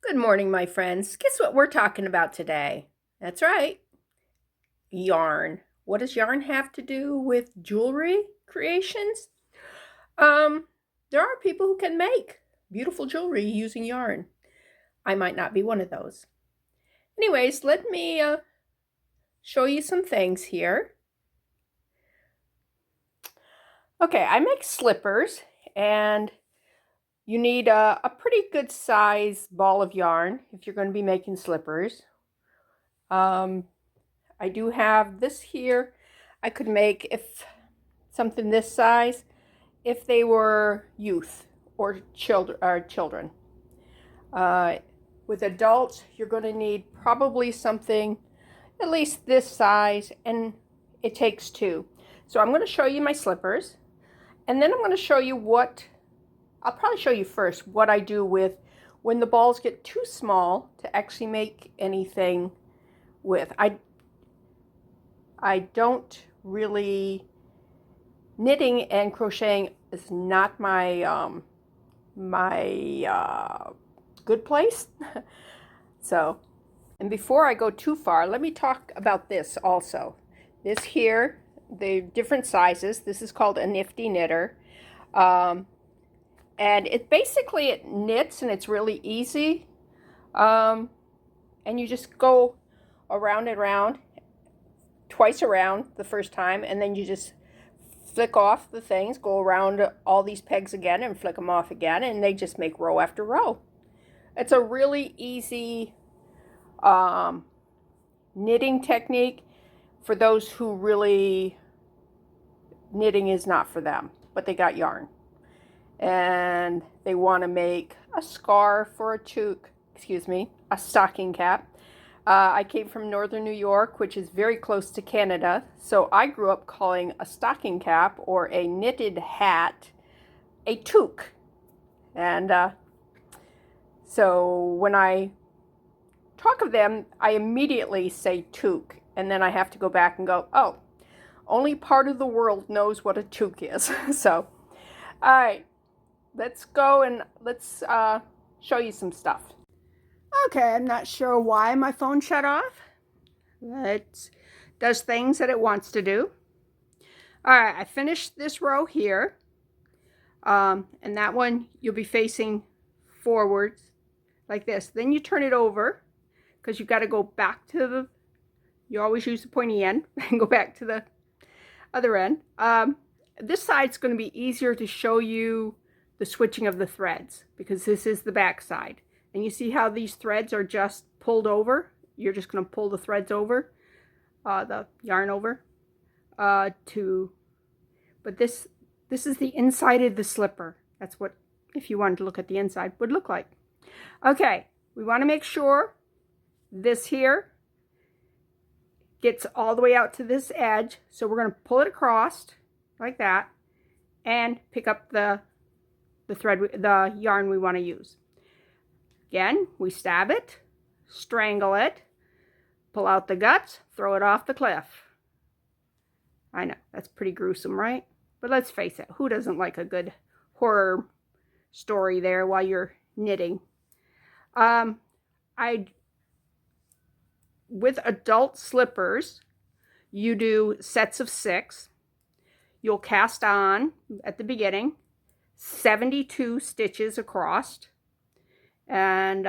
Good morning, my friends. Guess what we're talking about today? That's right, yarn. What does yarn have to do with jewelry creations? Um, there are people who can make beautiful jewelry using yarn. I might not be one of those. Anyways, let me show you some things here. Okay, I make slippers, and you need a pretty good size ball of yarn if you're going to be making slippers. I do have this here. I could make if something this size if they were youth or children. Uh, with adults, you're going to need probably something at least this size, and it takes two. So I'm going to show you my slippers, and then I'm going to show you I'll probably show you first what I do with when the balls get too small to actually make anything with. I don't really, knitting and crocheting is not my good place. So, and before I go too far, let me talk about this also. This here, the different sizes. This is called a nifty knitter. And it knits, and it's really easy. And you just go around and around, twice around the first time, and then you just flick off the things, go around all these pegs again and flick them off again, and they just make row after row. It's a really easy knitting technique for those who really, knitting is not for them, but they got yarn and they want to make a scarf or a stocking cap. I came from northern New York, which is very close to Canada, so I grew up calling a stocking cap or a knitted hat a toque. And so when I talk of them, I immediately say toque, and then I have to go back and go, oh, only part of the world knows what a toque is. So, all right, let's go and let's show you some stuff. Okay, I'm not sure why my phone shut off. It does things that it wants to do. All right, I finished this row here. And that one you'll be facing forwards like this. Then you turn it over because you've got to go back to you always use the pointy end and go back to the other end. This side's going to be easier to show you the switching of the threads because this is the back side. And you see how these threads are just pulled over? You're just going to pull the threads over, the yarn over, but this is the inside of the slipper. That's what, if you wanted to look at the inside, would look like. Okay, we want to make sure this here gets all the way out to this edge. So we're going to pull it across like that and pick up the yarn we want to use. Again, we stab it, strangle it, pull out the guts, throw it off the cliff. I know, that's pretty gruesome, right? But let's face it, who doesn't like a good horror story there while you're knitting? With adult slippers, you do sets of 6. You'll cast on, at the beginning, 72 stitches across. And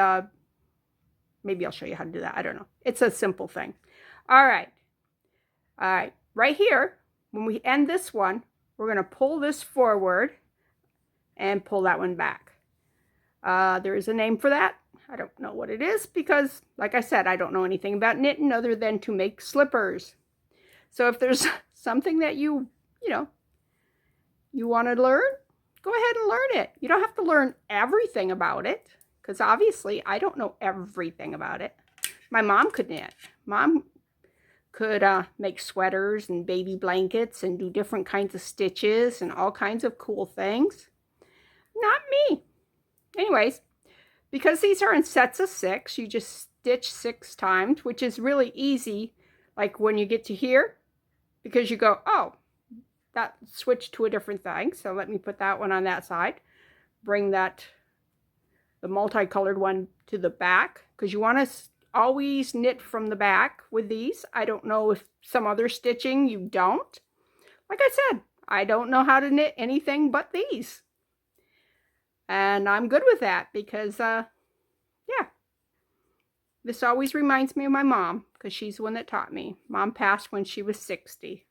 maybe I'll show you how to do that. I don't know. It's a simple thing. All right. Right here, when we end this one, we're going to pull this forward and pull that one back. There is a name for that. I don't know what it is because, like I said, I don't know anything about knitting other than to make slippers. So if there's something that you want to learn, go ahead and learn it. You don't have to learn everything about it because obviously I don't know everything about it. My mom could knit. Mom could make sweaters and baby blankets and do different kinds of stitches and all kinds of cool things. Not me. Anyways, because these are in sets of 6, you just stitch 6 times, which is really easy. Like when you get to here, because you go, oh, that switched to a different thing. So let me put that one on that side. Bring that the multicolored one to the back, because you want to always knit from the back with these. I don't know if some other stitching you don't. Like I said, I don't know how to knit anything but these. And I'm good with that because, yeah, this always reminds me of my mom because she's the one that taught me. Mom passed when she was 60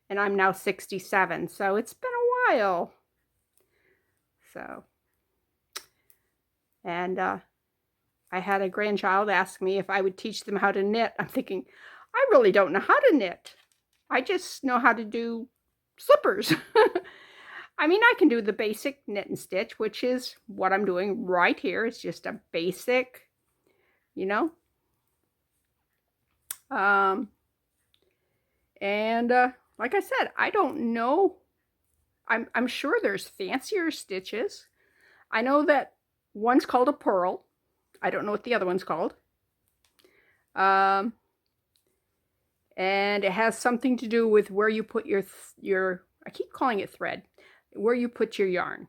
and I'm now 67. So it's been a while. So, and I had a grandchild ask me if I would teach them how to knit. I'm thinking, I really don't know how to knit. I just know how to do slippers. I mean, I can do the basic knit and stitch, which is what I'm doing right here. It's just a basic, you know. Like I said, I don't know. I'm sure there's fancier stitches. I know that one's called a purl. I don't know what the other one's called. And it has something to do with where you put your I keep calling it thread, where you put your yarn.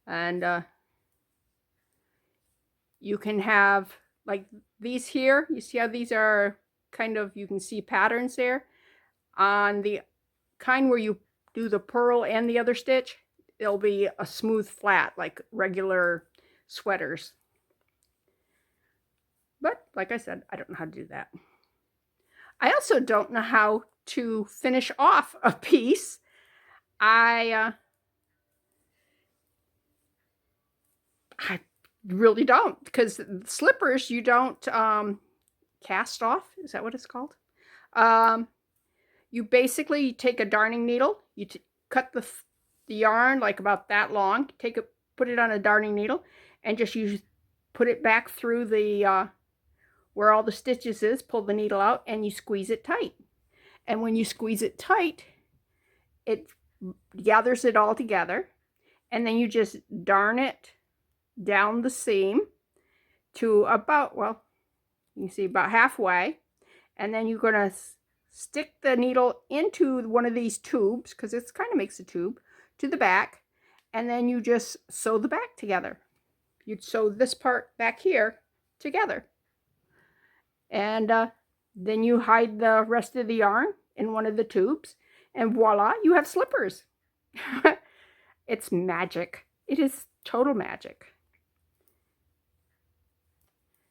And you can have like these here. You see how these are kind of, you can see patterns there. On the kind where you do the purl and the other stitch, it'll be a smooth flat like regular sweaters. But like I said, I don't know how to do that. I also don't know how to finish off a piece. I really don't, because slippers you don't cast off. Is that what it's called? You basically take a darning needle. You cut the yarn like about that long. Put it on a darning needle, and just put it back through the where all the stitches is. Pull the needle out, and you squeeze it tight. And when you squeeze it tight, it gathers it all together, and then you just darn it down the seam to about, well, you can see about halfway, and then you're going to stick the needle into one of these tubes, because it kind of makes a tube, to the back, and then you just sew the back together. You'd sew this part back here together, and then you hide the rest of the yarn in one of the tubes, and voila, you have slippers. It's magic. It is total magic.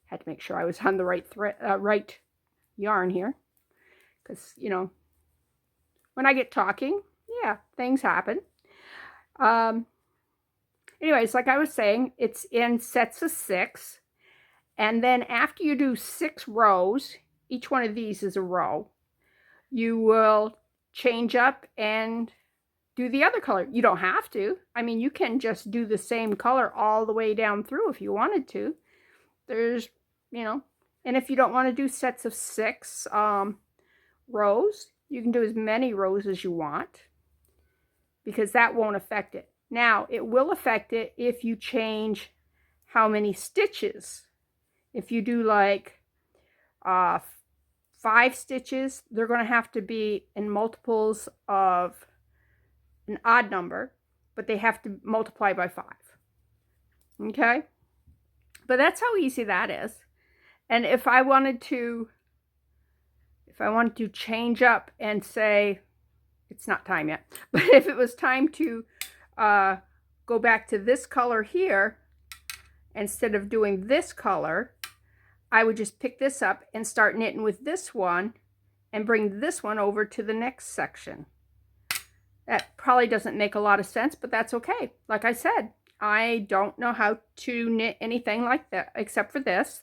Had to make sure I was on the right right yarn here, because, you know, when I get talking, yeah, things happen. Anyways, like I was saying, it's in sets of 6. And then after you do 6 rows, each one of these is a row, you will change up and do the other color. You don't have to. I mean, you can just do the same color all the way down through if you wanted to. There's, you know, and if you don't want to do sets of 6 rows, you can do as many rows as you want, because that won't affect it. Now, it will affect it if you change how many stitches. If you do like 5 stitches, they're going to have to be in multiples of an odd number, but they have to multiply by 5. Okay? But that's how easy that is. And if I wanted to change up and say, it's not time yet, but if it was time to go back to this color here, instead of doing this color, I would just pick this up and start knitting with this one and bring this one over to the next section. That probably doesn't make a lot of sense, but that's okay. Like I said, I don't know how to knit anything like that except for this.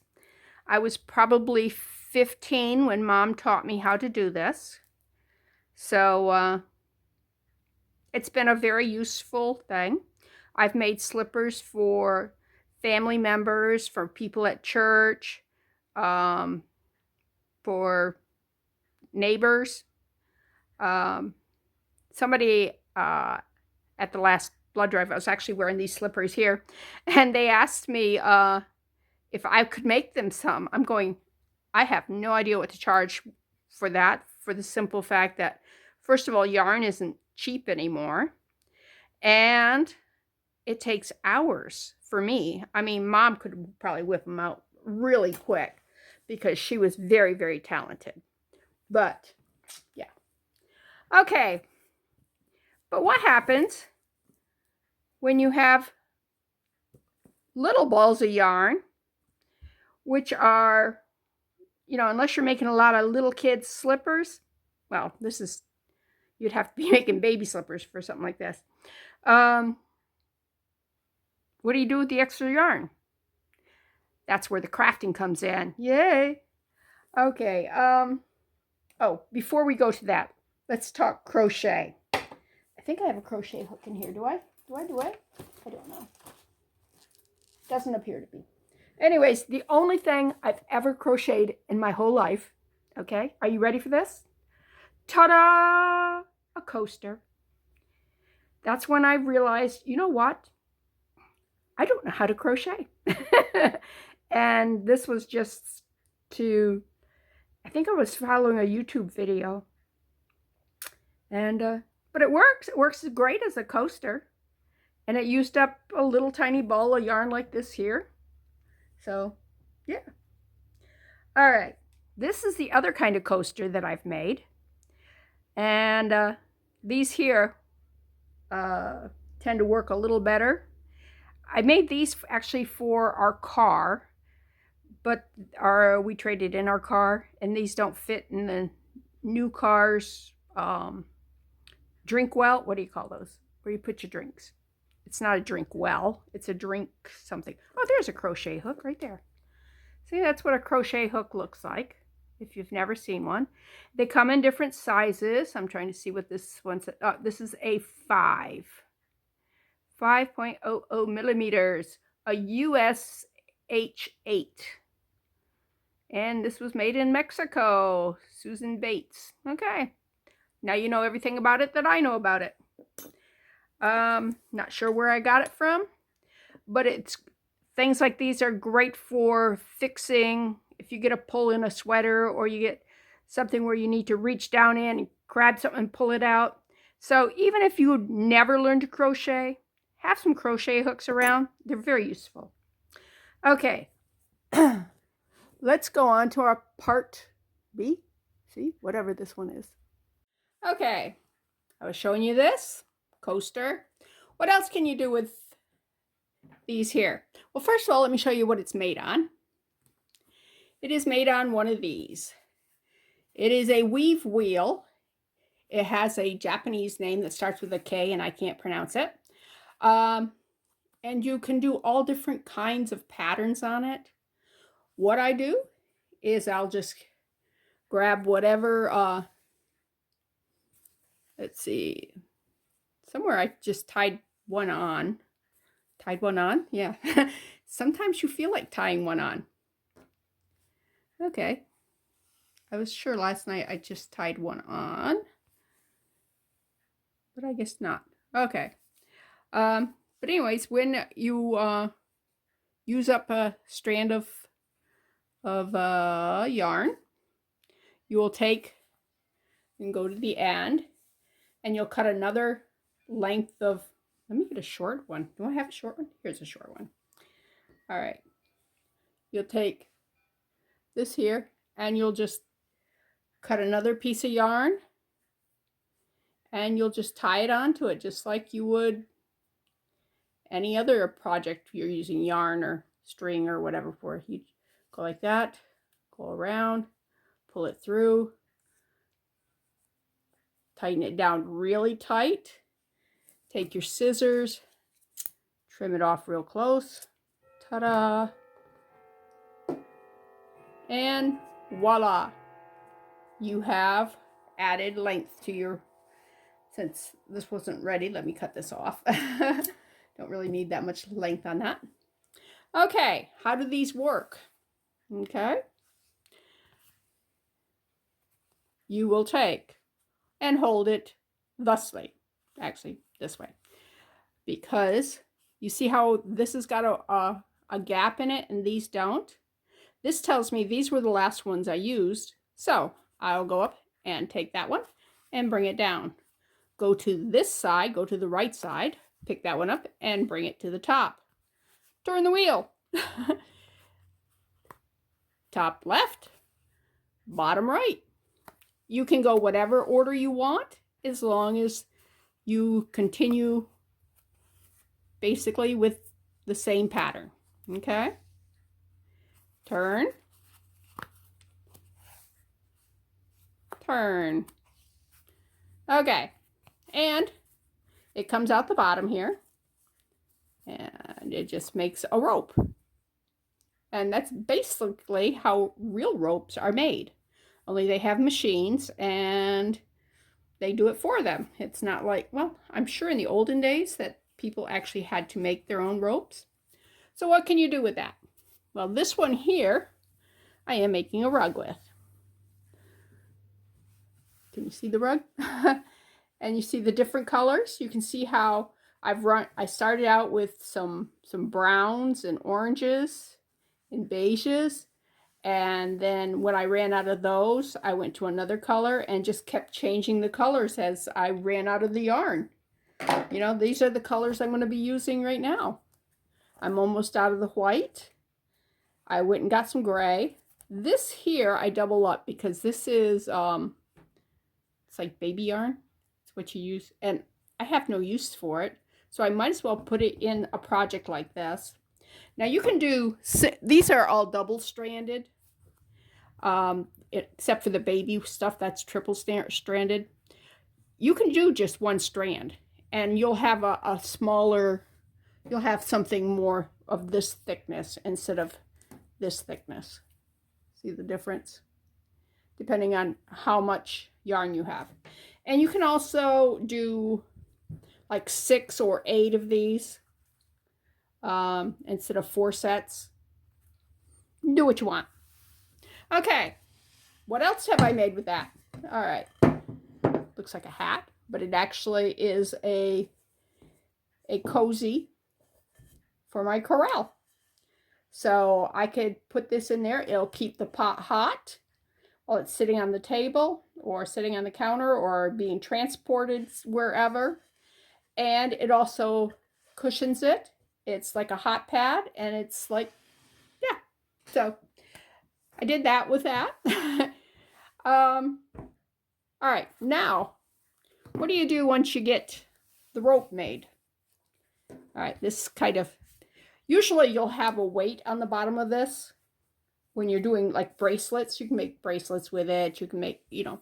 I was probably 15 when Mom taught me how to do this. So it's been a very useful thing. I've made slippers for family members, for people at church, for neighbors. Somebody at the last blood drive, I was actually wearing these slippers here, and they asked me if I could make them some. I'm going, I have no idea what to charge for that, for the simple fact that, first of all, yarn isn't cheap anymore, and it takes hours for me. I mean, Mom could probably whip them out really quick because she was very, very talented. But, yeah. Okay. But what happens when you have little balls of yarn, which are, you know, unless you're making a lot of little kids' slippers, well, this is, you'd have to be making baby slippers for something like this. What do you do with the extra yarn? That's where the crafting comes in. Yay! Okay, oh, before we go to that, let's talk crochet. I think I have a crochet hook in here. Do I? I don't know. Doesn't appear to be. Anyways, the only thing I've ever crocheted in my whole life, okay? Are you ready for this? Ta-da! A coaster. That's when I realized, you know what? I don't know how to crochet. And this was just to, I think I was following a YouTube video. And, but it works. It works great as a coaster. And it used up a little tiny ball of yarn like this here. So, yeah. All right. This is the other kind of coaster that I've made. And these here tend to work a little better. I made these actually for our car, but we traded in our car, and these don't fit in the new car's drink well. What do you call those? Where you put your drinks. It's not a drink well, it's a drink something. Oh, there's a crochet hook right there. See, that's what a crochet hook looks like, if you've never seen one. They come in different sizes. I'm trying to see what this one's. This is a 5.00 millimeters, a US H8. And this was made in Mexico. Susan Bates. Okay. Now you know everything about it that I know about it. Not sure where I got it from, but it's things like these are great for fixing if you get a pull in a sweater, or you get something where you need to reach down in and grab something and pull it out. So even if you never learned to crochet, have some crochet hooks around. They're very useful. Okay. Let's go on to our part B, C, whatever this one is. Okay. I was showing you this coaster. What else can you do with these here? Well, first of all, let me show you what it's made on. It is made on one of these. It is a weave wheel. It has a Japanese name that starts with a K, and I can't pronounce it. And you can do all different kinds of patterns on it. What I do is I'll just grab whatever, let's see, somewhere I just tied one on. Tied one on? Yeah. Sometimes you feel like tying one on. Okay. I was sure last night I just tied one on. But I guess not. Okay. But anyways, when you use up a strand of yarn, you will take and go to the end, and you'll cut another length of, let me get a short one. Do I have a short one? Here's a short one. All right. You'll take this here, and you'll just cut another piece of yarn, and you'll just tie it onto it just like you would any other project you're using yarn or string or whatever for. You go like that, go around, pull it through, tighten it down really tight, take your scissors, trim it off real close, ta-da, and voila, you have added length to your, since this wasn't ready, let me cut this off. Don't really need that much length on that. Okay, how do these work? Okay. You will take and hold it thusly, actually this way, because you see how this has got a gap in it and these don't? This tells me these were the last ones I used, so I'll go up and take that one and bring it down. Go to this side, go to the right side, pick that one up and bring it to the top. turn the wheel. Top left, bottom right. You can go whatever order you want as long as you continue basically with the same pattern. Okay? Turn, turn. Okay, and it comes out the bottom here, and it just makes a rope. And that's basically how real ropes are made. Only they have machines and they do it for them. It's not like, well, I'm sure in the olden days that people actually had to make their own ropes. So what can you do with that? Well, this one here, I am making a rug with. Can you see the rug? And you see the different colors? You can see how I started out with some browns and oranges and beiges. And then when I ran out of those, I went to another color and just kept changing the colors as I ran out of the yarn. You know, these are the colors I'm going to be using right now. I'm almost out of the white. I went and got some gray. This here I double up because this is, it's like baby yarn. It's what you use. And I have no use for it. So I might as well put it in a project like this. Now you can do, these are all double-stranded. Except for the baby stuff, that's triple-stranded. You can do just one strand, and you'll have a smaller, you'll have something more of this thickness instead of this thickness. See the difference? Depending on how much yarn you have. And you can also do like 6 or 8 of these instead of 4 sets. Do what you want. Okay, what else have I made with that? All right, looks like a hat, but it actually is a cozy for my corral. So I could put this in there. It'll keep the pot hot while it's sitting on the table or sitting on the counter or being transported wherever. And it also cushions it. It's like a hot pad, and it's like, yeah, so I did that with that. All right, now, what do you do once you get the rope made? All right, this kind of, usually you'll have a weight on the bottom of this. When you're doing like bracelets, you can make bracelets with it. You can make, you know,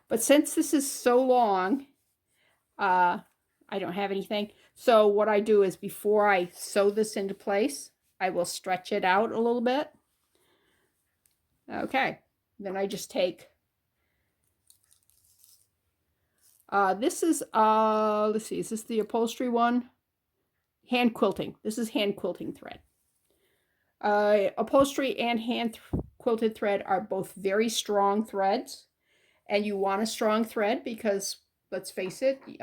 but since this is so long, I don't have anything. So what I do is before I sew this into place, I will stretch it out a little bit. Okay, then I just take, this is, let's see, is this the upholstery one? Hand quilting. This is hand quilting thread. Upholstery and hand quilted thread are both very strong threads. And you want a strong thread because, let's face it, you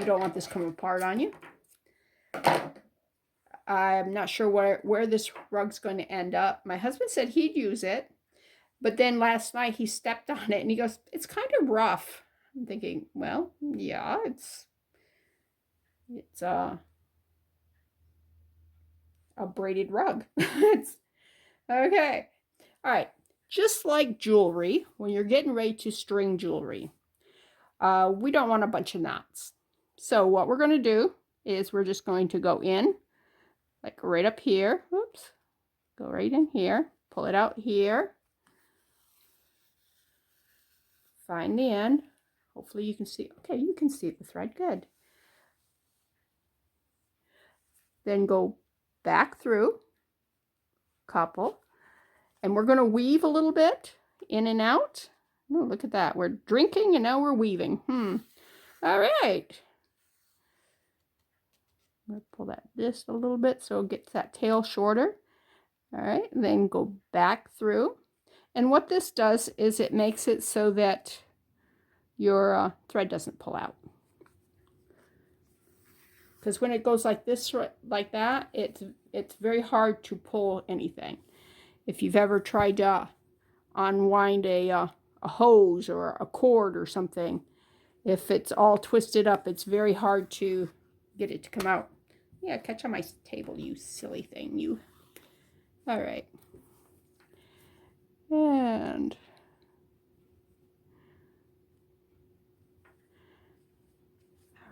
don't want this coming apart on you. I'm not sure where this rug's going to end up. My husband said he'd use it. But then last night he stepped on it and he goes, it's kind of rough. I'm thinking, well, yeah, it's a braided rug. It's okay. All right. Just like jewelry, when you're getting ready to string jewelry, we don't want a bunch of knots. So what we're going to do is we're just going to go in, like right up here. Oops. Go right in here. Pull it out here. Find the end. Hopefully you can see. Okay, you can see the thread. Good. Then go back through, couple, and we're going to weave a little bit in and out. Oh, look at that. We're drinking and now we're weaving. All right. I'm going to pull that just a little bit so it gets that tail shorter. All right, and then go back through. And what this does is it makes it so that your thread doesn't pull out. Because when it goes like this, like that, it's very hard to pull anything. If you've ever tried to unwind a hose or a cord or something, if it's all twisted up, it's very hard to get it to come out. Yeah, catch on my table, you silly thing, you. All right. And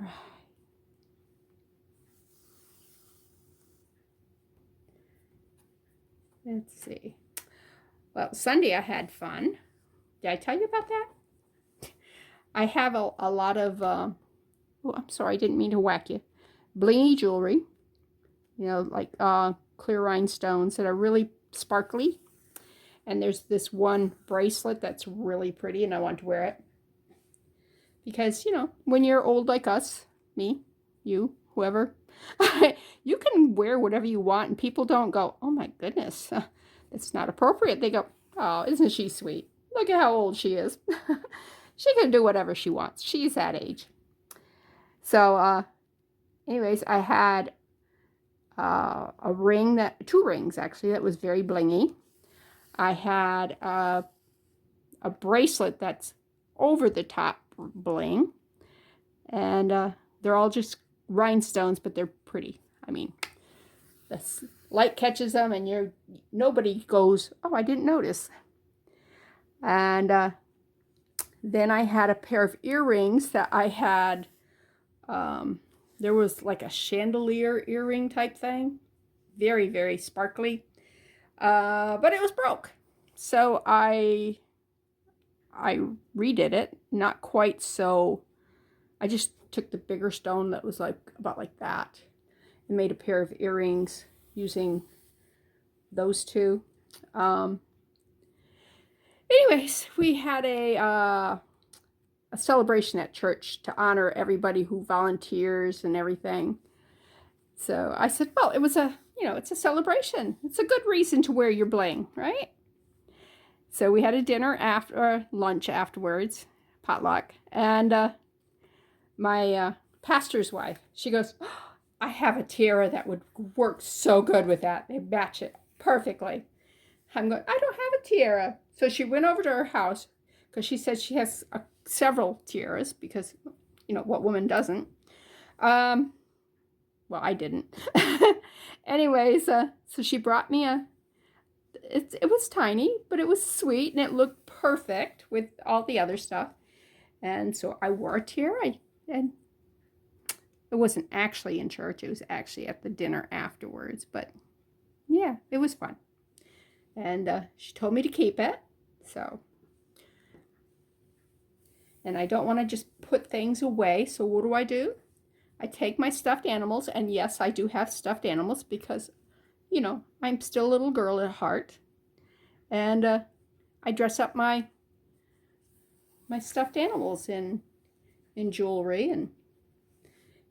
all right. Let's see. Well, Sunday I had fun. Did I tell you about that? I have a lot of, oh, I'm sorry, I didn't mean to whack you. Blingy jewelry. You know, like clear rhinestones that are really sparkly. And there's this one bracelet that's really pretty, and I want to wear it. Because, you know, when you're old like us, me, you, whoever, you can wear whatever you want, and people don't go, oh my goodness, that's not appropriate. They go, oh, isn't she sweet? Look at how old she is. She can do whatever she wants. She's that age. So, anyways, I had a ring, two rings actually, that was very blingy. I had a bracelet that's over the top bling, and they're all just rhinestones, but they're pretty. I mean, the light catches them, and nobody goes, oh, I didn't notice. And then I had a pair of earrings that I had. There was like a chandelier earring type thing, very, very sparkly, but it was broke, so I redid it. Not quite so. I just took the bigger stone that was like about like that and made a pair of earrings using those two. Anyways, we had a celebration at church to honor everybody who volunteers and everything. So I said, well, it was it's a celebration. It's a good reason to wear your bling, right? So we had a dinner lunch afterwards, potluck, and my pastor's wife, she goes, oh, I have a tiara that would work so good with that. They match it perfectly. I'm going, I don't have a tiara. So she went over to her house because she said she has several tiaras because, you know, what woman doesn't? Well, I didn't. Anyways, so she brought me it was tiny, but it was sweet, and it looked perfect with all the other stuff. And so I wore a tiara, and it wasn't actually in church. It was actually at the dinner afterwards. But yeah, it was fun. And she told me to keep it. So, and I don't want to just put things away. So what do? I take my stuffed animals, and yes, I do have stuffed animals because, you know, I'm still a little girl at heart. And I dress up my stuffed animals in jewelry, and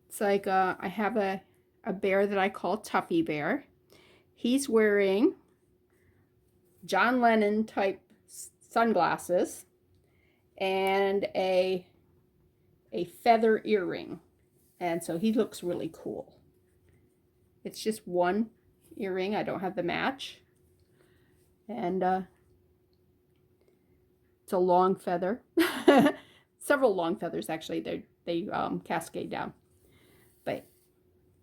it's like I have a bear that I call Tuffy Bear. He's wearing John Lennon type sunglasses and a feather earring, and so he looks really cool. It's just one earring. I don't have the match, and it's a long feather. Several long feathers actually. They cascade down. But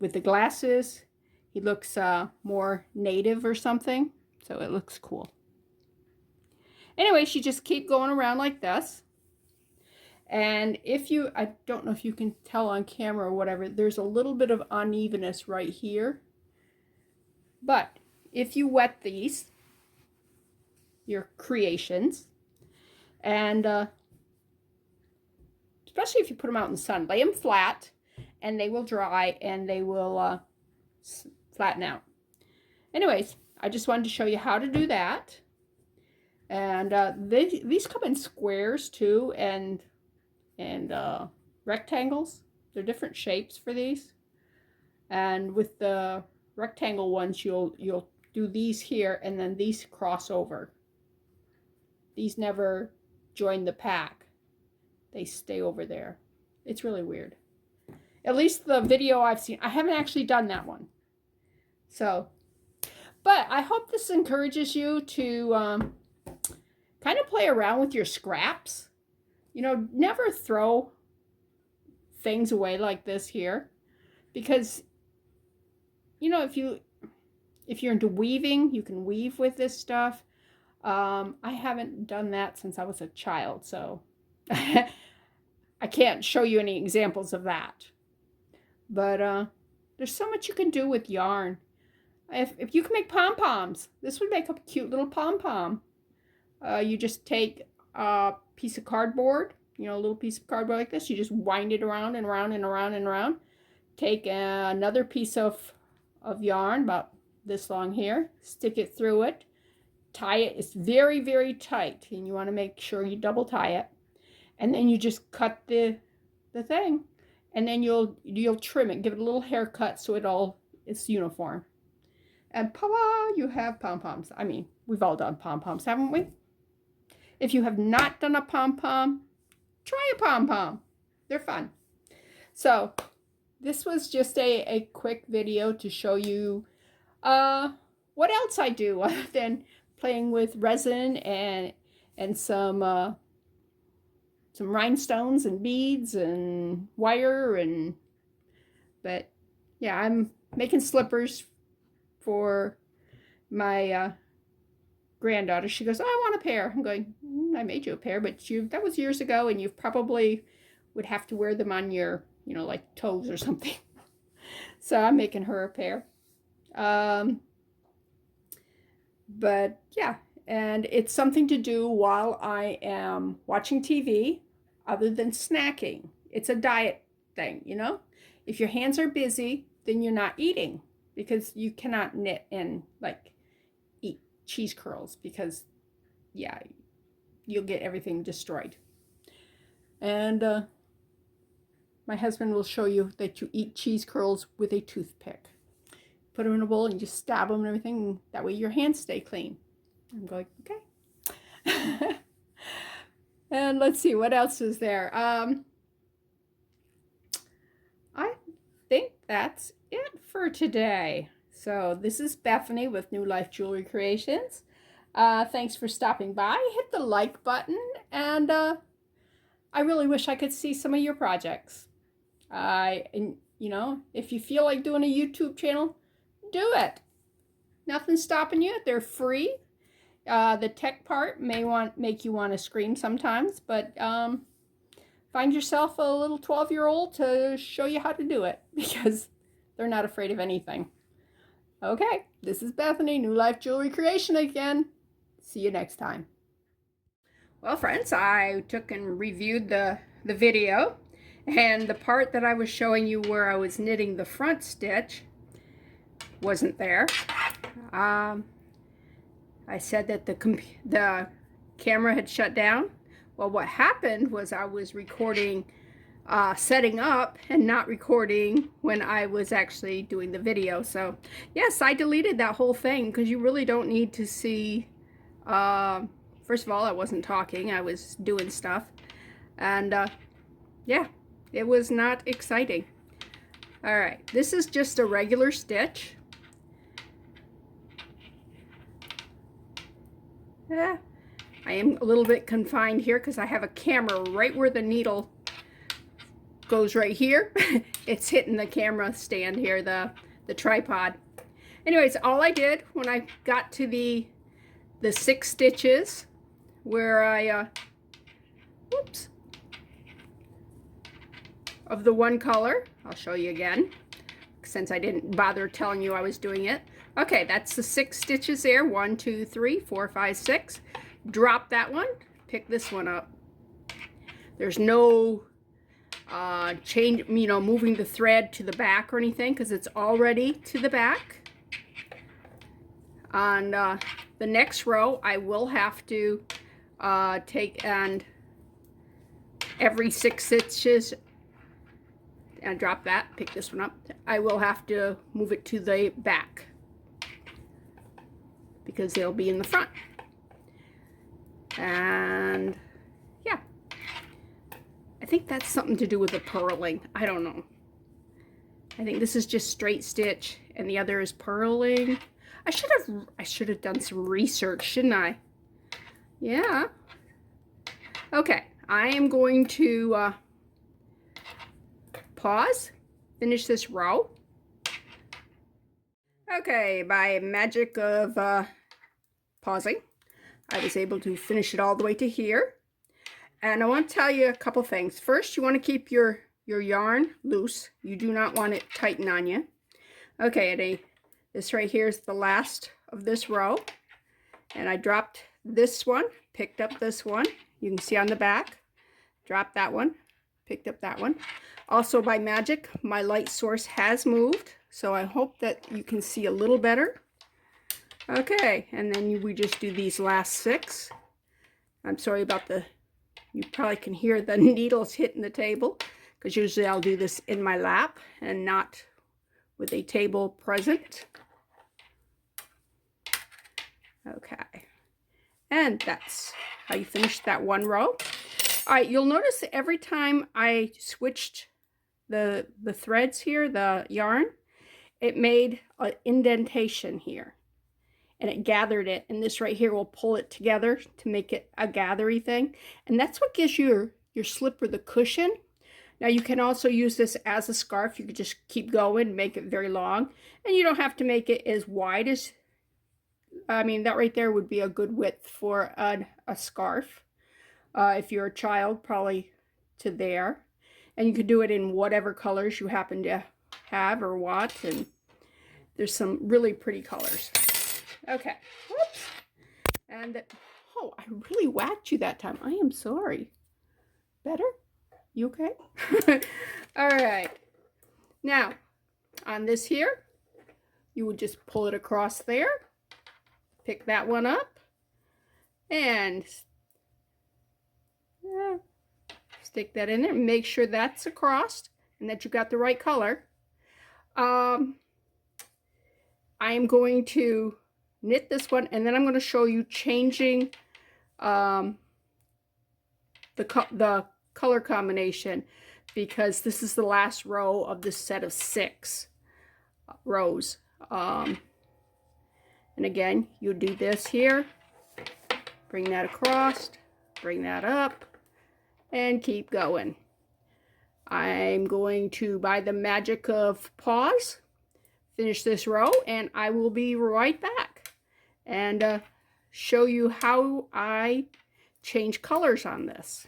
with the glasses, he looks more native or something, so it looks cool. Anyway, she just keep going around like this. And I don't know if you can tell on camera or whatever, there's a little bit of unevenness right here. But if you wet these, your creations, and especially if you put them out in the sun, lay them flat, and they will dry, and they will flatten out. Anyways, I just wanted to show you how to do that. And these come in squares too, and rectangles. They're different shapes for these. And with the rectangle ones, you'll do these here, and then these cross over. These never join the pack. They stay over there. It's really weird. At least the video I've seen. I haven't actually done that one. So, but I hope this encourages you to kind of play around with your scraps. You know, never throw things away like this here, because you know, if you're into weaving, you can weave with this stuff. I haven't done that since I was a child, so I can't show you any examples of that. But there's so much you can do with yarn. If you can make pom-poms, this would make a cute little pom-pom. You just take a piece of cardboard, you know, a little piece of cardboard like this. You just wind it around and around and around and around. Take another piece of yarn, about this long here, stick it through it, tie it. It's very, very tight, and you want to make sure you double tie it. And then you just cut the thing, and then you'll trim it, give it a little haircut so it's uniform. And voila, you have pom-poms. I mean, we've all done pom-poms, haven't we? If you have not done a pom-pom, try a pom-pom. They're fun. So this was just a quick video to show you what else I do other than playing with resin and some rhinestones and beads and wire but yeah, I'm making slippers for my granddaughter. She goes, oh, I want a pair. I'm going, I made you a pair, but that was years ago, and you probably would have to wear them on your, you know, like toes or something. So I'm making her a pair. But yeah, and it's something to do while I am watching TV other than snacking. It's a diet thing, you know? If your hands are busy, then you're not eating, because you cannot knit and like eat cheese curls, because yeah, you'll get everything destroyed. And my husband will show you that you eat cheese curls with a toothpick. Put them in a bowl and just stab them and everything. That way your hands stay clean. I'm going, okay. And let's see, what else is there? I think that's it for today. So this is Bethany with New Life Jewelry Creations. Thanks for stopping by. Hit the like button, and I really wish I could see some of your projects. And you know, if you feel like doing a YouTube channel, do it. Nothing's stopping you. They're free. The tech part may make you want to scream sometimes, but find yourself a little 12-year-old to show you how to do it, because they're not afraid of anything. Okay, this is Bethany, New Life Jewelry Creation again. See you next time. Well, friends, I took and reviewed the video, and the part that I was showing you where I was knitting the front stitch wasn't there. I said that the camera had shut down. Well, what happened was I was recording setting up and not recording when I was actually doing the video. So yes, I deleted that whole thing, because you really don't need to see. First of all, I wasn't talking, I was doing stuff, and yeah, it was not exciting. All right, this is just a regular stitch. Yeah, I am a little bit confined here because I have a camera right where the needle goes right here. It's hitting the camera stand here, the tripod. Anyways, all I did when I got to the 6 stitches where I whoops, of the one color, I'll show you again since I didn't bother telling you I was doing it. Okay, that's the 6 stitches there. 1 2 3 4 5 6. Drop that one, pick this one up. There's no change, you know, moving the thread to the back or anything, because it's already to the back. On the next row, I will have to take and every 6 stitches and drop that, pick this one up. I will have to move it to the back because they'll be in the front. And yeah, I think that's something to do with the purling. I don't know. I think this is just straight stitch and the other is purling. I should have done some research, shouldn't I? Yeah. Okay, I am going to pause, finish this row, Okay, by magic of pausing, I was able to finish it all the way to here. And I want to tell you a couple things. First, you want to keep your yarn loose. You do not want it tighten on you. Okay, this right here is the last of this row. And I dropped this one, picked up this one. You can see on the back. Dropped that one, picked up that one. Also by magic, my light source has moved. So I hope that you can see a little better. Okay, and then we just do these last 6. I'm sorry about you probably can hear the needles hitting the table, because usually I'll do this in my lap and not with a table present. Okay, and that's how you finish that one row. All right, you'll notice that every time I switched the threads here, the yarn, it made an indentation here. And it gathered it, and this right here will pull it together to make it a gathery thing. And that's what gives your slipper the cushion. Now you can also use this as a scarf. You could just keep going, make it very long. And you don't have to make it as wide as, I mean, that right there would be a good width for a scarf. If you're a child, probably to there. And you could do it in whatever colors you happen to have or want. And there's some really pretty colors. Okay, whoops. And, oh, I really whacked you that time. I am sorry. Better? You okay? All right. Now, on this here, you would just pull it across there. Pick that one up. And stick that in there. Make sure that's across and that you got the right color. I am going to knit this one, and then I'm going to show you changing the color combination, because this is the last row of this set of 6 rows. And again, you do this here, bring that across, bring that up, and keep going. I'm going to, by the magic of pause, finish this row, and I will be right back and show you how I change colors on this,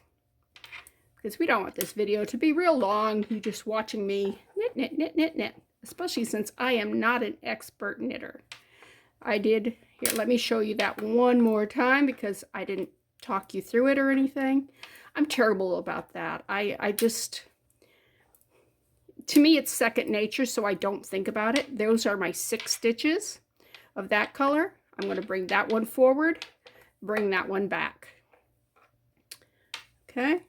because we don't want this video to be real long. You just watching me knit, knit, knit, knit, knit, especially since I am not an expert knitter. Here, let me show you that one more time, because I didn't talk you through it or anything. I'm terrible about that. I just, to me, it's second nature, so I don't think about it. Those are my 6 stitches of that color. I'm going to bring that one forward, bring that one back. Okay.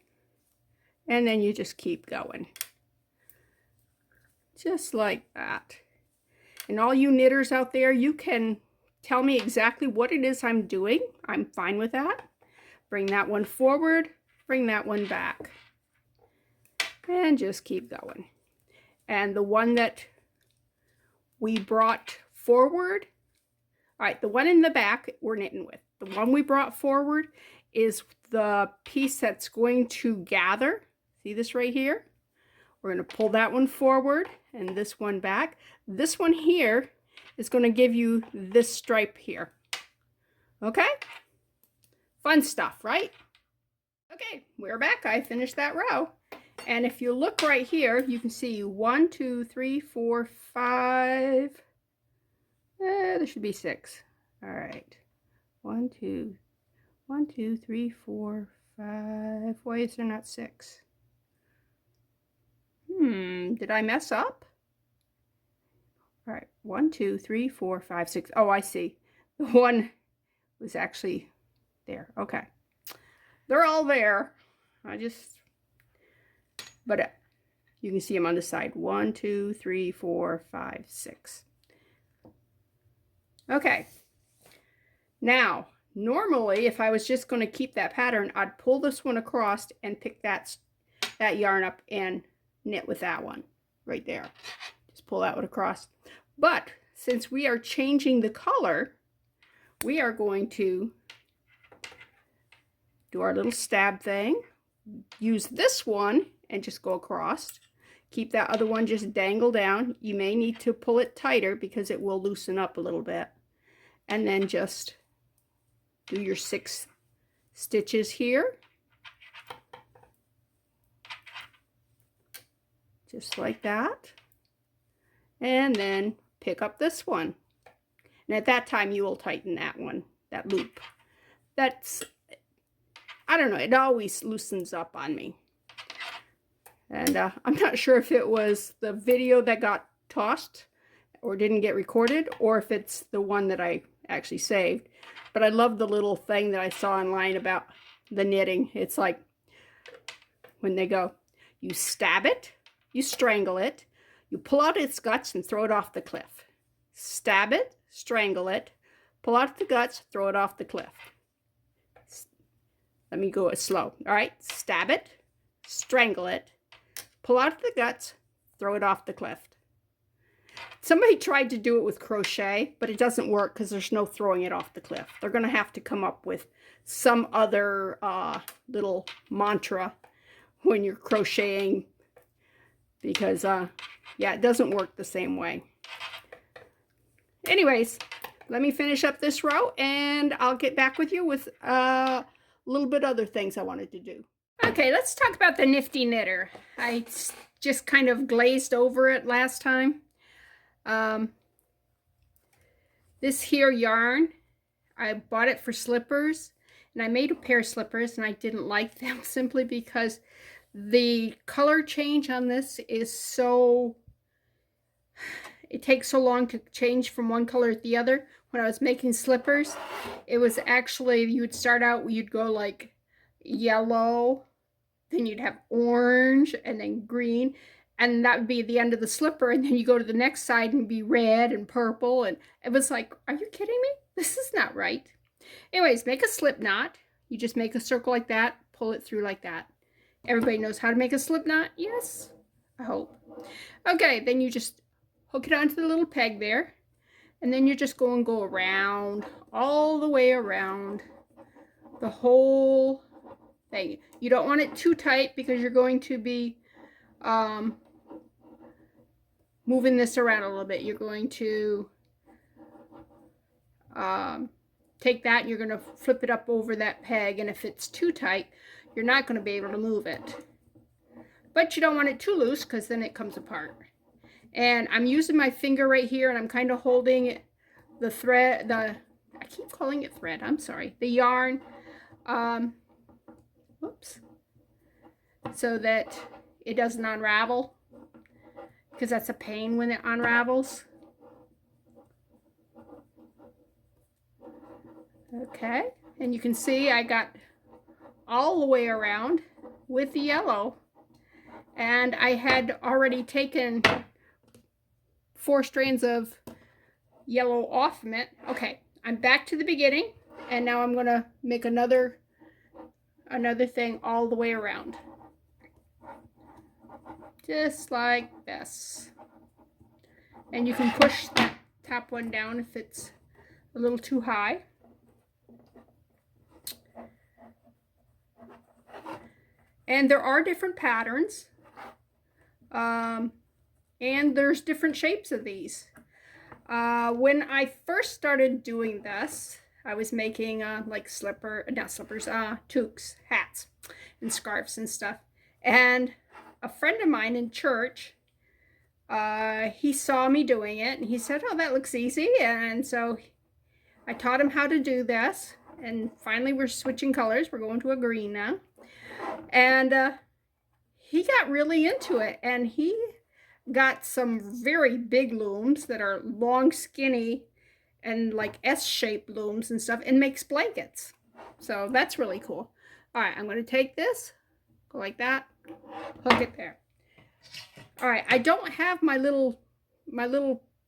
And then you just keep going. Just like that. And all you knitters out there, you can tell me exactly what it is I'm doing. I'm fine with that. Bring that one forward, bring that one back. And just keep going. And the one that we brought forward, all right, the one in the back we're knitting with. The one we brought forward is the piece that's going to gather. See this right here? We're going to pull that one forward and this one back. This one here is going to give you this stripe here. Okay? Fun stuff, right? Okay, we're back. I finished that row. And if you look right here, you can see 1, 2, 3, 4, 5. There should be 6. All right. 1, 2, 3, 4, 5. Why is there not 6? Did I mess up? All right. 1, 2, 3, 4, 5, 6. Oh, I see. The one was actually there. Okay. They're all there. But you can see them on the side. 1, 2, 3, 4, 5, 6. Okay. Now, normally, if I was just going to keep that pattern, I'd pull this one across and pick that yarn up and knit with that one right there. Just pull that one across. But since we are changing the color, we are going to do our little stab thing. Use this one and just go across. keep that other one just dangle down. You may need to pull it tighter because it will loosen up a little bit. And then just do your 6 stitches here. Just like that. And then pick up this one. And at that time, you will tighten that one, that loop. That's, I don't know, it always loosens up on me. And I'm not sure if it was the video that got tossed or didn't get recorded, or if it's the one that I actually saved. But I love the little thing that I saw online about the knitting. It's like when they go, you stab it, you strangle it, you pull out its guts and throw it off the cliff. Stab it, strangle it, pull out the guts, throw it off the cliff. Let me go slow. All right, stab it, strangle it, pull out the guts, throw it off the cliff. Somebody tried to do it with crochet, but it doesn't work because there's no throwing it off the cliff. They're going to have to come up with some other little mantra when you're crocheting because, yeah, it doesn't work the same way. Anyways, let me finish up this row and I'll get back with you with a little bit other things I wanted to do. Okay, let's talk about the Nifty Knitter. I just kind of glazed over it last time. This here yarn, I bought it for slippers, and I made a pair of slippers, and I didn't like them simply because the color change on this is so, it takes so long to change from one color to the other. When I was making slippers, it was actually, you would start out, you'd go like yellow, then you'd have orange, and then green, and that would be the end of the slipper, and then you go to the next side and be red and purple, and it was like, are you kidding me? This is not right. Anyways, make a slip knot. You just make a circle like that, pull it through like that. Everybody knows how to make a slip knot? Yes? I hope. Okay, then you just hook it onto the little peg there, and then you're just going to go around, all the way around the whole thing. You don't want it too tight because you're going to be moving this around a little bit. You're going to take that and you're going to flip it up over that peg, and if it's too tight, you're not going to be able to move it. But you don't want it too loose because then it comes apart. And I'm using my finger right here, and I'm kind of holding the thread, I keep calling it thread, I'm sorry, the yarn, whoops, so that it doesn't unravel, because that's a pain when it unravels. Okay, and you can see I got all the way around with the yellow, and I had already taken 4 strands of yellow off from it. Okay, I'm back to the beginning, and now I'm going to make another thing all the way around. Just like this. And you can push that top one down if it's a little too high. And there are different patterns. And there's different shapes of these. When I first started doing this, I was making like toques, hats, and scarves and stuff. And a friend of mine in church, he saw me doing it, and he said, oh, that looks easy. And so I taught him how to do this, and finally we're switching colors. We're going to a green now. And he got really into it, and he got some very big looms that are long, skinny, and like S-shaped looms and stuff, and makes blankets. So that's really cool. All right, I'm going to take this, go like that, hook it there. All right, I don't have my little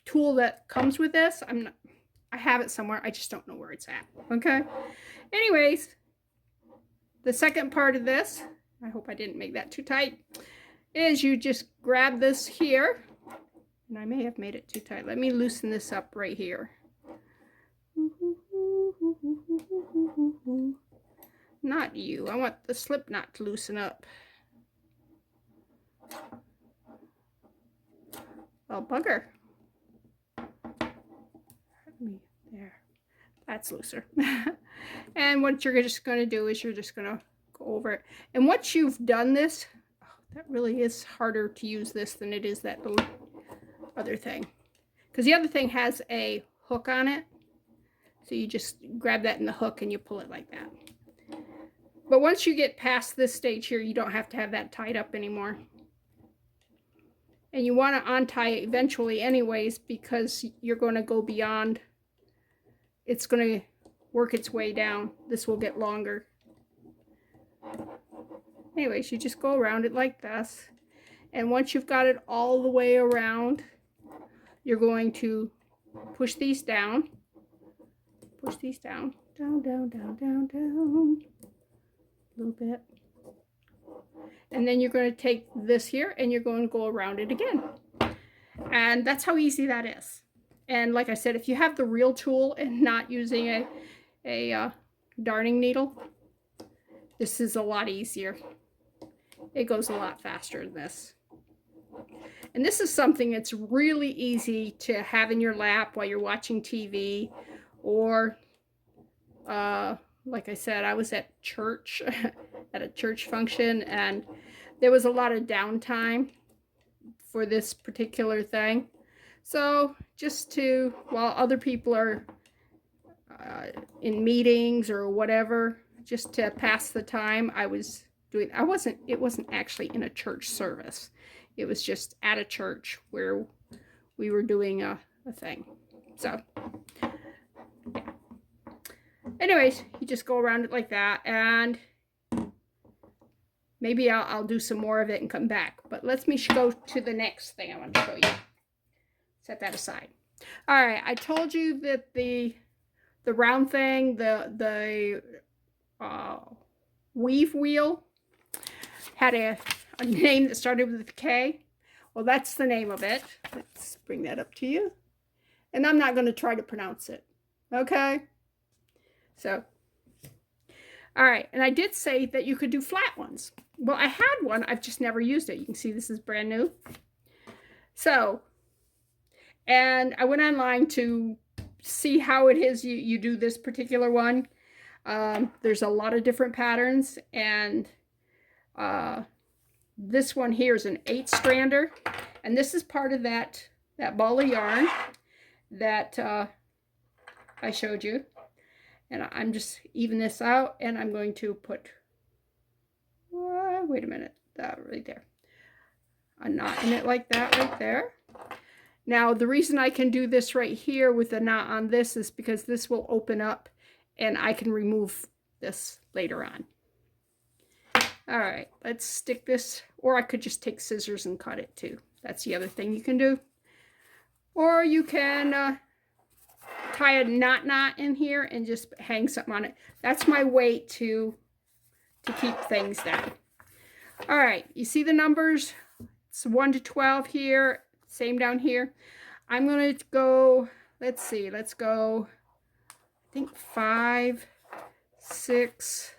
tool that comes with this. I have it somewhere. I just don't know where it's at. Okay. Anyways, the second part of this, I hope I didn't make that too tight, is you just grab this here, and I may have made it too tight. Let me loosen this up right here. Not you. I want the slip knot to loosen up. Oh, bugger. There. That's looser. And what you're just going to do is you're just going to go over it. And once you've done this, oh, that really is harder to use this than it is that little other thing. Because the other thing has a hook on it. So you just grab that in the hook and you pull it like that. But once you get past this stage here, you don't have to have that tied up anymore. And you want to untie it eventually anyways, because you're going to go beyond. It's going to work its way down. This will get longer. Anyways, you just go around it like this. And once you've got it all the way around, you're going to push these down. Push these down. Down, down, down, down, down. A little bit. And then you're going to take this here and you're going to go around it again. And that's how easy that is. And like I said, if you have the real tool and not using a darning needle, this is a lot easier. It goes a lot faster than this. And this is something that's really easy to have in your lap while you're watching TV, or like I said, I was at church, at a church function, and there was a lot of downtime for this particular thing. So just to, while other people are in meetings or whatever, just to pass the time, I was doing, it wasn't actually in a church service. It was just at a church where we were doing a thing. So, yeah. Anyways, you just go around it like that, and maybe I'll do some more of it and come back. But let me go to the next thing I want to show you. Set that aside. All right, I told you that the round thing, the weave wheel, had a name that started with a K. Well, that's the name of it. Let's bring that up to you. And I'm not going to try to pronounce it. Okay? So, all right. And I did say that you could do flat ones. Well, I had one. I've just never used it. You can see this is brand new. So, and I went online to see how it is you do this particular one. There's a lot of different patterns, and this one here is an 8-strander, and this is part of that ball of yarn that I showed you. And I'm just even this out, and I'm going to put, wait a minute, that right there, a knot in it like that right there. Now, the reason I can do this right here with a knot on this is because this will open up and I can remove this later on. All right, let's stick this, or I could just take scissors and cut it too. That's the other thing you can do. Or you can tie a knot in here and just hang something on it. That's my way to keep things down. All right, you see the numbers? It's 1 to 12 here. Same down here. I'm going to go, let's see, let's go, I think 5, 6,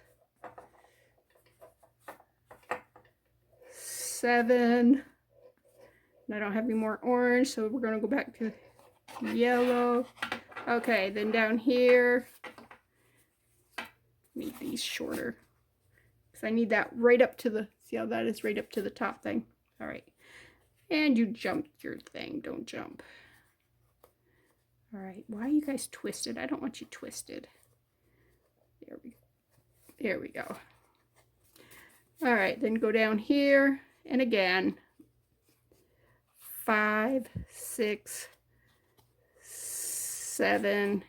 7. And I don't have any more orange, so we're going to go back to yellow. Okay, then down here, make these shorter, because I need that right up to the, see how that is right up to the top thing. All right. And you jumped your thing. Don't jump. All right. Why are you guys twisted? I don't want you twisted. There we go. All right. Then go down here. And again, 5, 6, 7,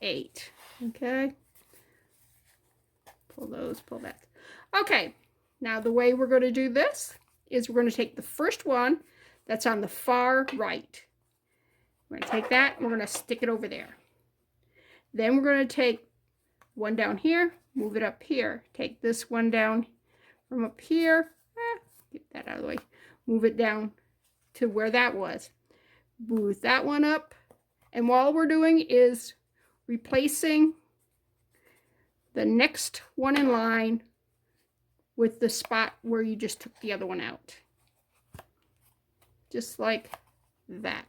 8. Okay. Pull those, pull that. Okay. Now the way we're going to do this is we're going to take the first one that's on the far right. We're going to take that and we're going to stick it over there. Then we're going to take one down here, move it up here. Take this one down from up here. Get that out of the way. Move it down to where that was. Move that one up. And all we're doing is replacing the next one in line with the spot where you just took the other one out. Just like that.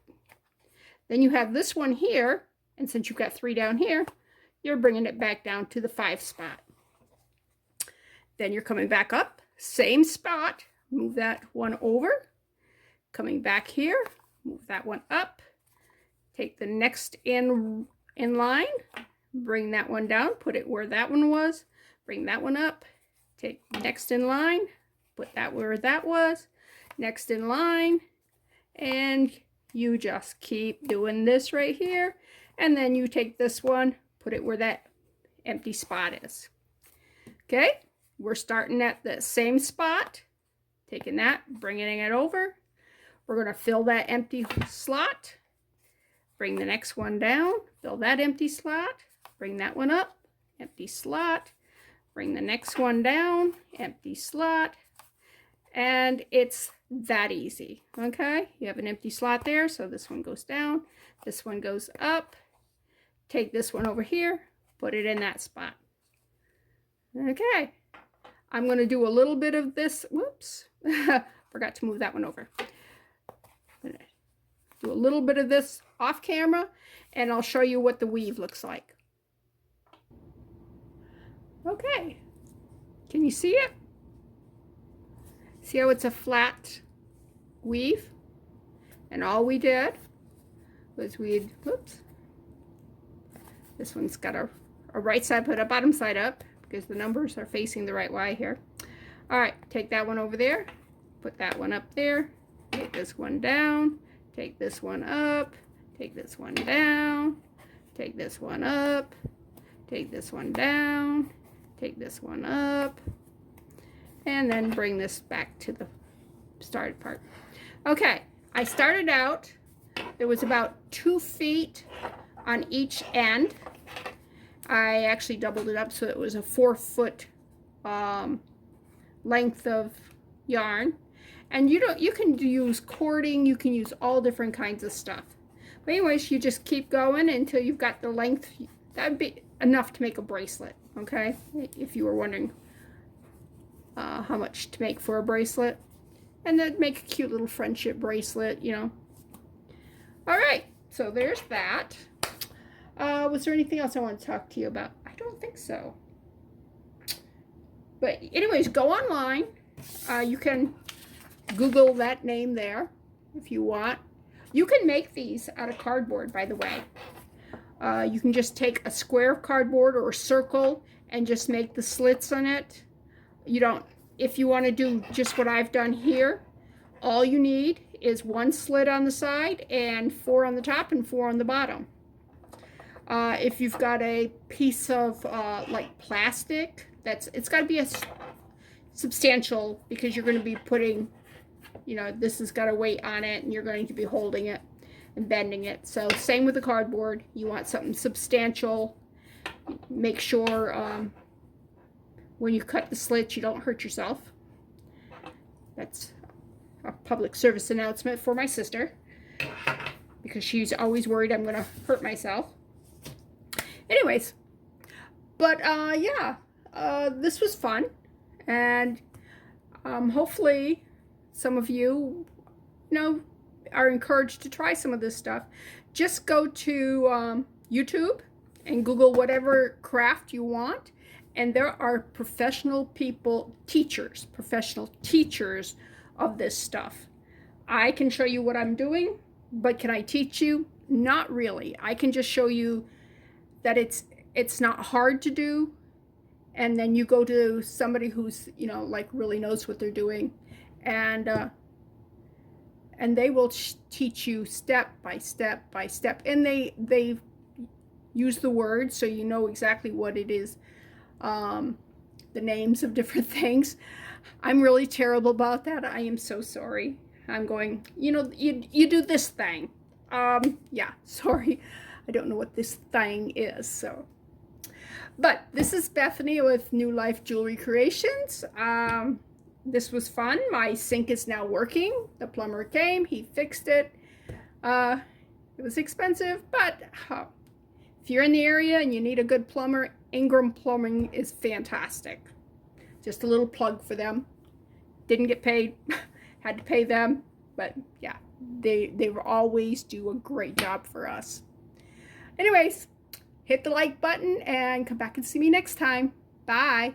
Then you have this one here, and since you've got 3 down here, you're bringing it back down to the 5 spot. Then you're coming back up, same spot, move that one over, coming back here, move that one up, take the next in line, bring that one down, put it where that one was, bring that one up, take next in line, put that where that was, next in line, and you just keep doing this right here, and then you take this one, put it where that empty spot is. Okay, we're starting at the same spot, taking that, bringing it over. We're going to fill that empty slot, bring the next one down, fill that empty slot, bring that one up, empty slot, bring the next one down, empty slot, and it's that easy. Okay, you have an empty slot there, so this one goes down, this one goes up, take this one over here, put it in that spot. Okay, I'm going to do a little bit of this. Whoops, forgot to move that one over. Do a little bit of this off camera, and I'll show you what the weave looks like. Okay, can you see it? See how it's a flat weave? And all we did was whoops, this one's got a right side, put a bottom side up because the numbers are facing the right way here. All right, take that one over there, put that one up there, take this one down, take this one up, take this one down, take this one up, take this one down, take this one up, and then bring this back to the started part. Okay, I started out, there was about 2 feet on each end. I actually doubled it up so it was a 4-foot length of yarn. And you can use cording, you can use all different kinds of stuff. But anyways, you just keep going until you've got the length. That'd be enough to make a bracelet, okay? If you were wondering how much to make for a bracelet. And then make a cute little friendship bracelet, you know. All right, so there's that. Was there anything else I want to talk to you about? I don't think so. But anyways, go online. You can Google that name there if you want. You can make these out of cardboard, by the way. You can just take a square of cardboard or a circle and just make the slits on it. If you want to do just what I've done here, all you need is 1 slit on the side and 4 on the top and 4 on the bottom. If you've got a piece of like plastic, it's got to be a substantial, because you're going to be putting, this has got a weight on it and you're going to be holding it and bending it. So same with the cardboard. You want something substantial. Make sure when you cut the slits you don't hurt yourself. That's a public service announcement for my sister, because she's always worried I'm going to hurt myself. Anyways, but yeah, this was fun, and hopefully some of you, are encouraged to try some of this stuff. Just go to YouTube and Google whatever craft you want, and there are professional professional teachers of this stuff. I can show you what I'm doing, but can I teach you? Not really. I can just show you that it's not hard to do, and then you go to somebody who's like really knows what they're doing, and they will teach you step by step by step, and they use the words so you know exactly what it is, the names of different things. I'm really terrible about that. I am so sorry. I'm going, you do this thing. Yeah, sorry. I don't know what this thing is, so. But this is Bethany with New Life Jewelry Creations. This was fun. My sink is now working. The plumber came, he fixed it. It was expensive, but if you're in the area and you need a good plumber, Ingram Plumbing is fantastic. Just a little plug for them. Didn't get paid, had to pay them, but yeah, they always do a great job for us. Anyways, hit the like button and come back and see me next time. Bye.